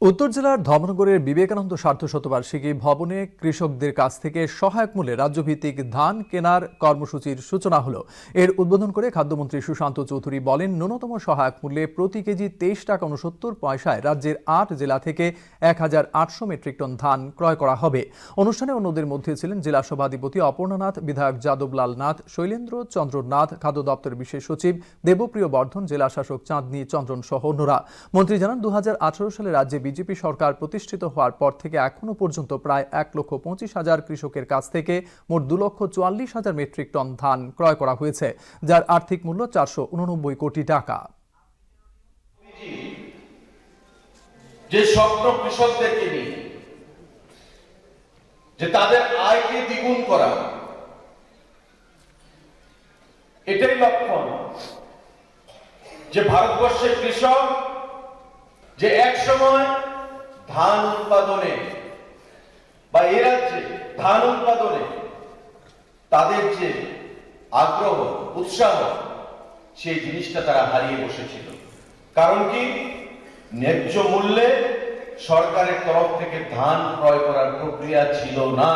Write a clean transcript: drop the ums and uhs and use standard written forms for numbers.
উত্তর জেলার ধর্মনগরের বিবেকানন্দ সার্ধ শতবার্ষিকী ভবনে কৃষকদের কাছ থেকে সহায়ক মূল্যে রাজ্যভিত্তিক ধান কেনার কর্মসূচির সূচনা হলো। এর উদ্বোধন করে খাদ্যমন্ত্রী সুশান্ত চৌধুরী বলেন, ন্যূনতম সহায়ক মূল্যে প্রতি কেজি 23.69 টাকা রাজ্যের 8 জেলা থেকে 1800 মেট্রিক টন ধান ক্রয় করা হবে। অনুষ্ঠানে অন্যদের মধ্যে ছিলেন জেলা সভাধিপতি অপর্ণানাথ, বিধায়ক যাদবলাল নাথ, শৈলেন্দ্র চন্দ্র নাথ, খাদ্য দপ্তরের বিশেষ সচিব দেবপ্রিয় বর্ধন, জেলা শাসক চাঁদনী চন্দ্রন সহ অন্যরা। মন্ত্রী জানান, 2018 সালে রাজ্যে বিজেপি সরকার প্রতিষ্ঠিত হওয়ার পর থেকে এখনো পর্যন্ত প্রায় 1,25,000 কৃষকের কাছ থেকে মোট 2,44,000 মেট্রিক টন ধান ক্রয় করা হয়েছে, যার আর্থিক মূল্য 489 কোটি টাকা। যে স্বপ্ন কৃষকদেরকে নিয়ে, যে তাদের আয়কে দ্বিগুণ করা, এটাই লক্ষণ যে ভারতবর্ষের কৃষক যে এক সময় ধান উৎপাদনে বা এ রাজ্যে ধান উৎপাদনে তাদের যে আগ্রহ, উৎসাহ, সেই জিনিসটা তারা হারিয়ে বসেছিল। কারণ কি? ন্যায্য মূল্যে সরকারের তরফ থেকে ধান ক্রয় করার প্রক্রিয়া ছিল না।